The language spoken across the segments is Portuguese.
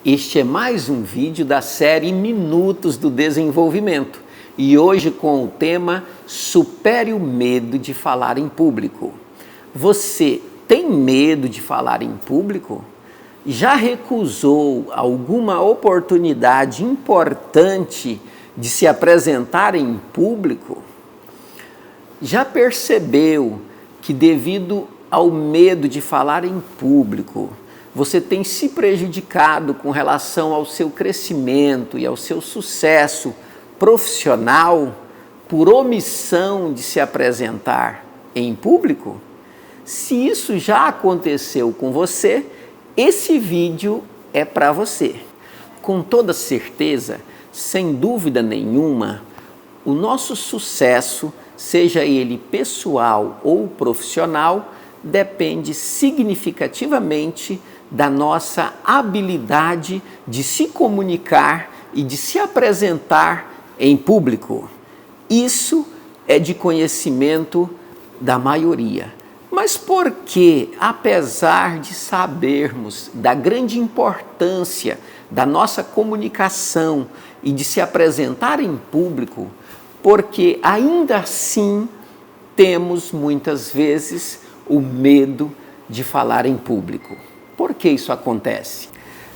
Este é mais um vídeo da série Minutos do Desenvolvimento e hoje com o tema Supere o medo de falar em público. Você tem medo de falar em público? Já recusou alguma oportunidade importante de se apresentar em público? Já percebeu que devido ao medo de falar em público, você tem se prejudicado com relação ao seu crescimento e ao seu sucesso profissional por omissão de se apresentar em público? Se isso já aconteceu com você, esse vídeo é para você. Com toda certeza, sem dúvida nenhuma, o nosso sucesso, seja ele pessoal ou profissional, depende significativamente da nossa habilidade de se comunicar e de se apresentar em público. Isso é de conhecimento da maioria. Mas por que, apesar de sabermos da grande importância da nossa comunicação e de se apresentar em público, porque ainda assim temos muitas vezes o medo de falar em público? Por que isso acontece?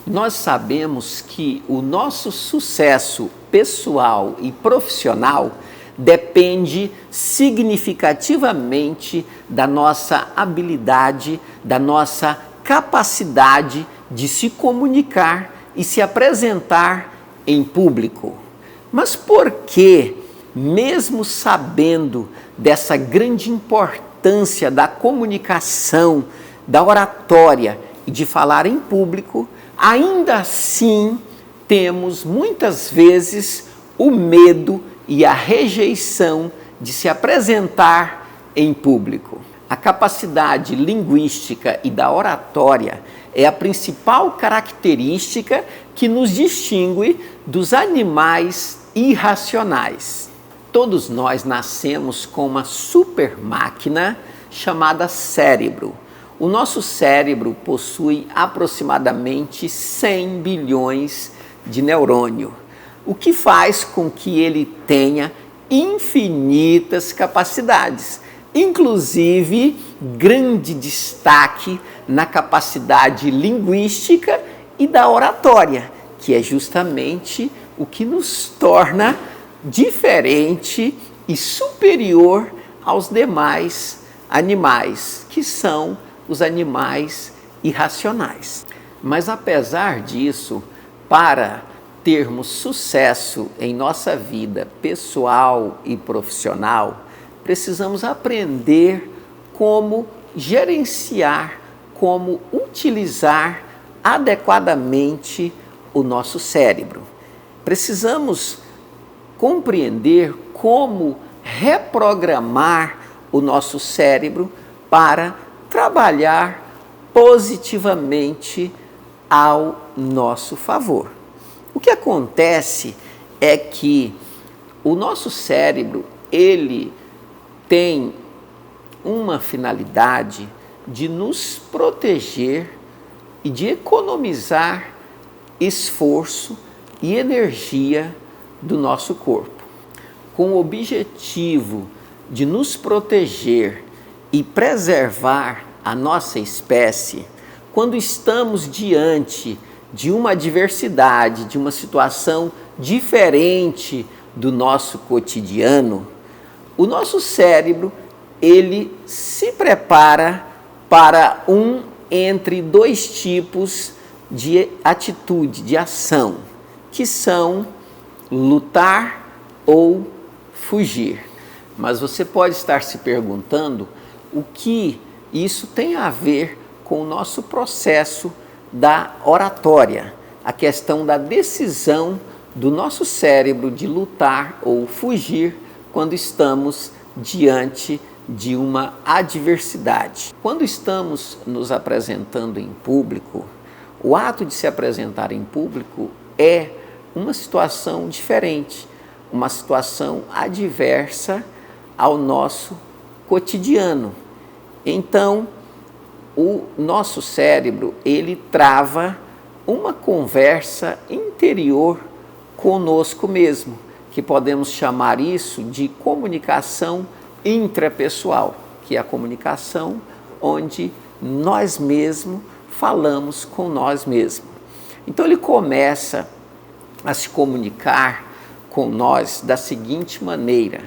Nós sabemos que o nosso sucesso pessoal e profissional depende significativamente da nossa habilidade, da nossa capacidade de se comunicar e se apresentar em público. Mas por que, mesmo sabendo dessa grande importância da comunicação, da oratória e de falar em público, ainda assim temos muitas vezes o medo e a rejeição de se apresentar em público? A capacidade linguística e da oratória é a principal característica que nos distingue dos animais irracionais. Todos nós nascemos com uma super máquina chamada cérebro. O nosso cérebro possui aproximadamente 100 bilhões de neurônios, o que faz com que ele tenha infinitas capacidades, inclusive grande destaque na capacidade linguística e da oratória, que é justamente o que nos torna diferente e superior aos demais animais, que são os animais irracionais. Mas apesar disso, para termos sucesso em nossa vida pessoal e profissional, precisamos aprender como gerenciar, como utilizar adequadamente o nosso cérebro. Precisamos compreender como reprogramar o nosso cérebro para trabalhar positivamente ao nosso favor. O que acontece é que o nosso cérebro, ele tem uma finalidade de nos proteger e de economizar esforço e energia do nosso corpo. Com o objetivo de nos proteger e preservar a nossa espécie, quando estamos diante de uma adversidade, de uma situação diferente do nosso cotidiano, o nosso cérebro, ele se prepara para entre dois tipos de atitude, de ação, que são lutar ou fugir. Mas você pode estar se perguntando o que isso tem a ver com o nosso processo da oratória, a questão da decisão do nosso cérebro de lutar ou fugir quando estamos diante de uma adversidade. Quando estamos nos apresentando em público, o ato de se apresentar em público é uma situação diferente, uma situação adversa ao nosso cotidiano. Então, o nosso cérebro, ele trava uma conversa interior conosco mesmo, que podemos chamar isso de comunicação intrapessoal, que é a comunicação onde nós mesmos falamos com nós mesmos. Então ele começa a se comunicar com nós da seguinte maneira: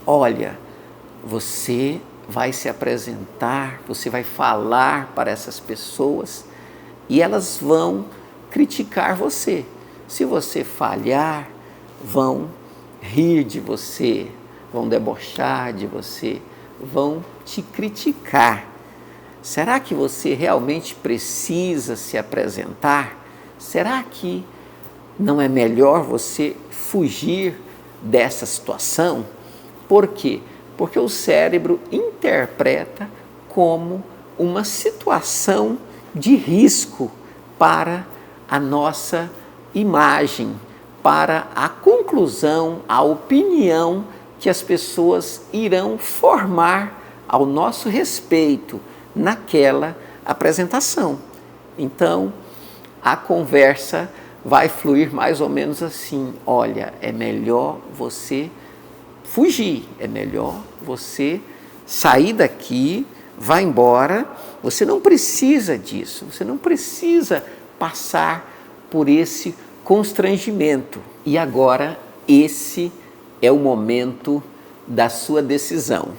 olha, você vai se apresentar, você vai falar para essas pessoas e elas vão criticar você. Se você falhar, vão rir de você, vão debochar de você, vão te criticar. Será que você realmente precisa se apresentar? Será que não é melhor você fugir dessa situação? Por quê? Porque o cérebro interpreta como uma situação de risco para a nossa imagem, para a conclusão, a opinião que as pessoas irão formar ao nosso respeito naquela apresentação. Então, a conversa vai fluir mais ou menos assim: olha, é melhor você fugir, é melhor você sair daqui, vai embora, você não precisa disso, você não precisa passar por esse constrangimento. E agora, esse é o momento da sua decisão.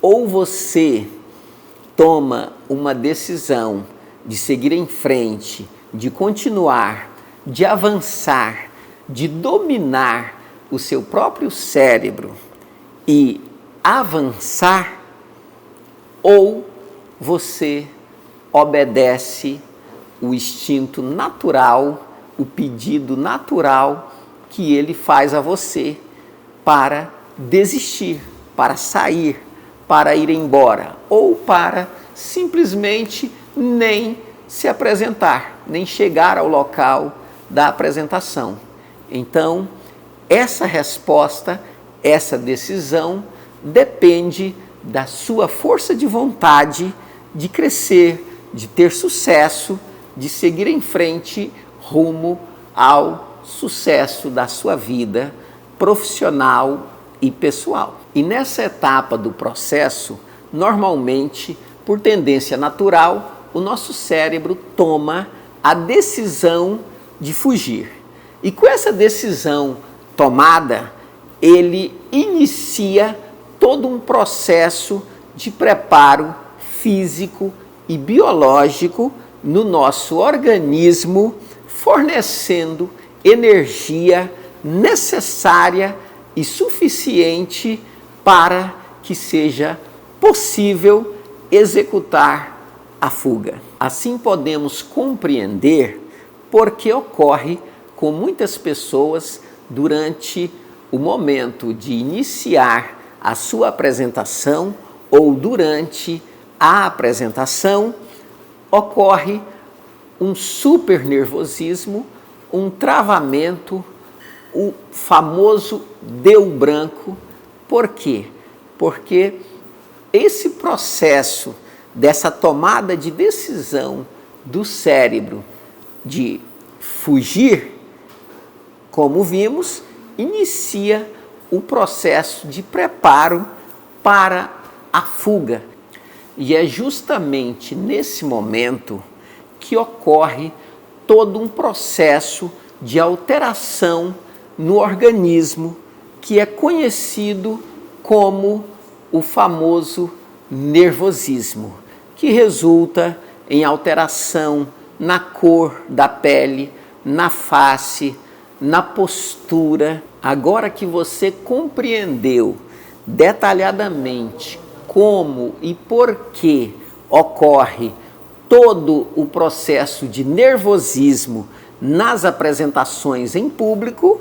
Ou você toma uma decisão de seguir em frente, de continuar, de avançar, de dominar o seu próprio cérebro e avançar, ou você obedece o instinto natural, o pedido natural que ele faz a você para desistir, para sair, para ir embora, ou para simplesmente nem se apresentar, nem chegar ao local da apresentação. Então, essa resposta, essa decisão depende da sua força de vontade de crescer, de ter sucesso, de seguir em frente rumo ao sucesso da sua vida profissional e pessoal. E nessa etapa do processo, normalmente, por tendência natural, o nosso cérebro toma a decisão de fugir. E com essa decisão tomada, ele inicia todo um processo de preparo físico e biológico no nosso organismo, fornecendo energia necessária e suficiente para que seja possível executar a fuga. Assim podemos compreender por que ocorre com muitas pessoas durante o momento de iniciar a sua apresentação ou durante a apresentação, ocorre um super nervosismo, um travamento, o famoso deu branco. Por quê? Porque esse processo dessa tomada de decisão do cérebro de fugir, como vimos, inicia o processo de preparo para a fuga. E é justamente nesse momento que ocorre todo um processo de alteração no organismo que é conhecido como o famoso nervosismo, que resulta em alteração na cor da pele, na face, na postura. Agora que você compreendeu detalhadamente como e por que ocorre todo o processo de nervosismo nas apresentações em público,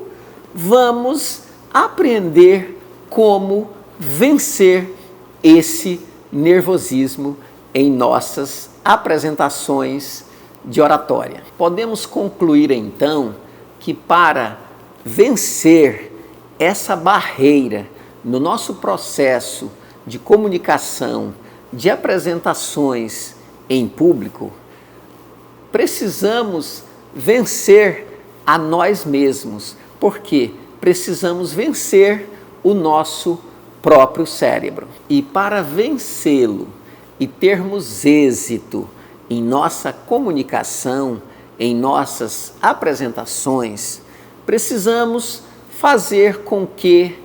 vamos aprender como vencer esse nervosismo em nossas apresentações de oratória. Podemos concluir então que para vencer essa barreira no nosso processo de comunicação, de apresentações em público, precisamos vencer a nós mesmos, porque precisamos vencer o nosso próprio cérebro. E para vencê-lo e termos êxito em nossa comunicação, em nossas apresentações, precisamos fazer com que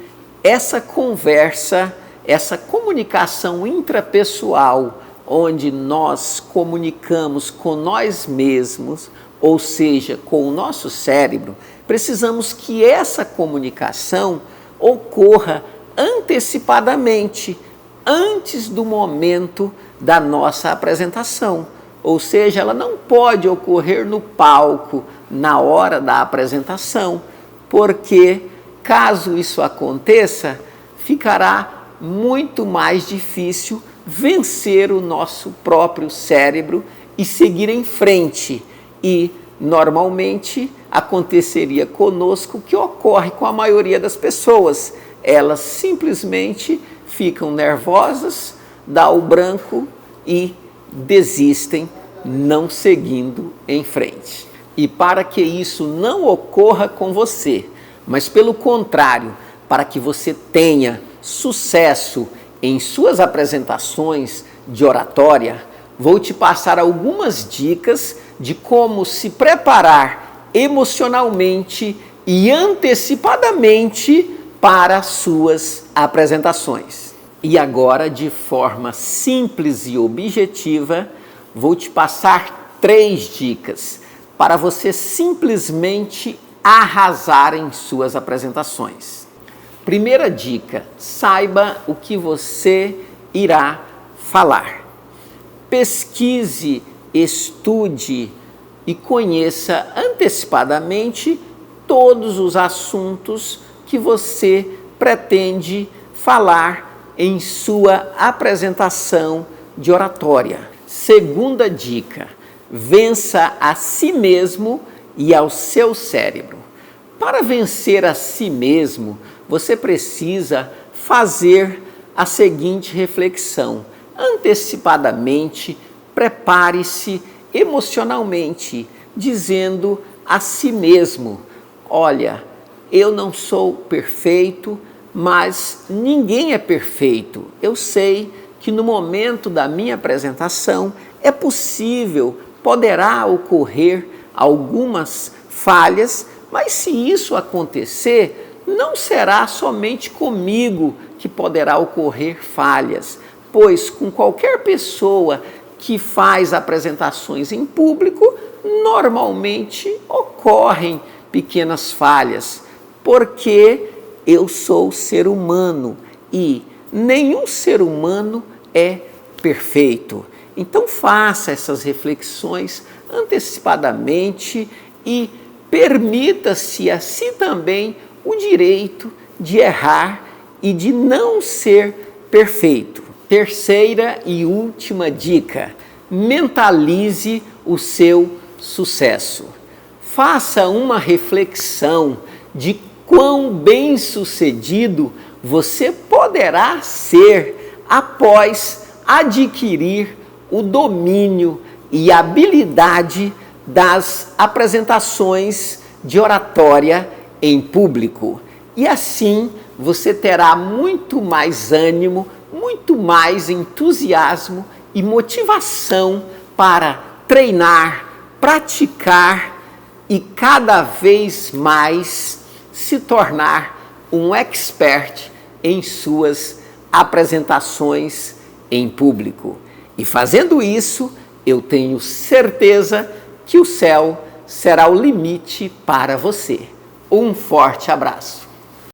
essa conversa, essa comunicação intrapessoal, onde nós comunicamos com nós mesmos, ou seja, com o nosso cérebro, precisamos que essa comunicação ocorra antecipadamente, antes do momento da nossa apresentação. Ou seja, ela não pode ocorrer no palco, na hora da apresentação, porque caso isso aconteça, ficará muito mais difícil vencer o nosso próprio cérebro e seguir em frente. E, normalmente, aconteceria conosco o que ocorre com a maioria das pessoas. Elas simplesmente ficam nervosas, dá o branco e desistem, não seguindo em frente. E para que isso não ocorra com você, mas pelo contrário, para que você tenha sucesso em suas apresentações de oratória, vou te passar algumas dicas de como se preparar emocionalmente e antecipadamente para suas apresentações. E agora, de forma simples e objetiva, vou te passar 3 dicas para você simplesmente arrasar em suas apresentações. Primeira dica: saiba o que você irá falar. Pesquise, estude e conheça antecipadamente todos os assuntos que você pretende falar em sua apresentação de oratória. Segunda dica: vença a si mesmo e ao seu cérebro. Para vencer a si mesmo, você precisa fazer a seguinte reflexão. Antecipadamente, prepare-se emocionalmente, dizendo a si mesmo: olha, eu não sou perfeito, mas ninguém é perfeito. Eu sei que no momento da minha apresentação é possível, poderá ocorrer algumas falhas, mas se isso acontecer, não será somente comigo que poderá ocorrer falhas, pois com qualquer pessoa que faz apresentações em público, normalmente ocorrem pequenas falhas, porque eu sou ser humano e nenhum ser humano é perfeito. Então faça essas reflexões antecipadamente e permita-se a si também o direito de errar e de não ser perfeito. Terceira e última dica: mentalize o seu sucesso. Faça uma reflexão de quão bem-sucedido você poderá ser após adquirir o domínio e habilidade das apresentações de oratória em público. E assim você terá muito mais ânimo, muito mais entusiasmo e motivação para treinar, praticar e cada vez mais se tornar um expert em suas apresentações em público. E fazendo isso, eu tenho certeza que o céu será o limite para você. Um forte abraço.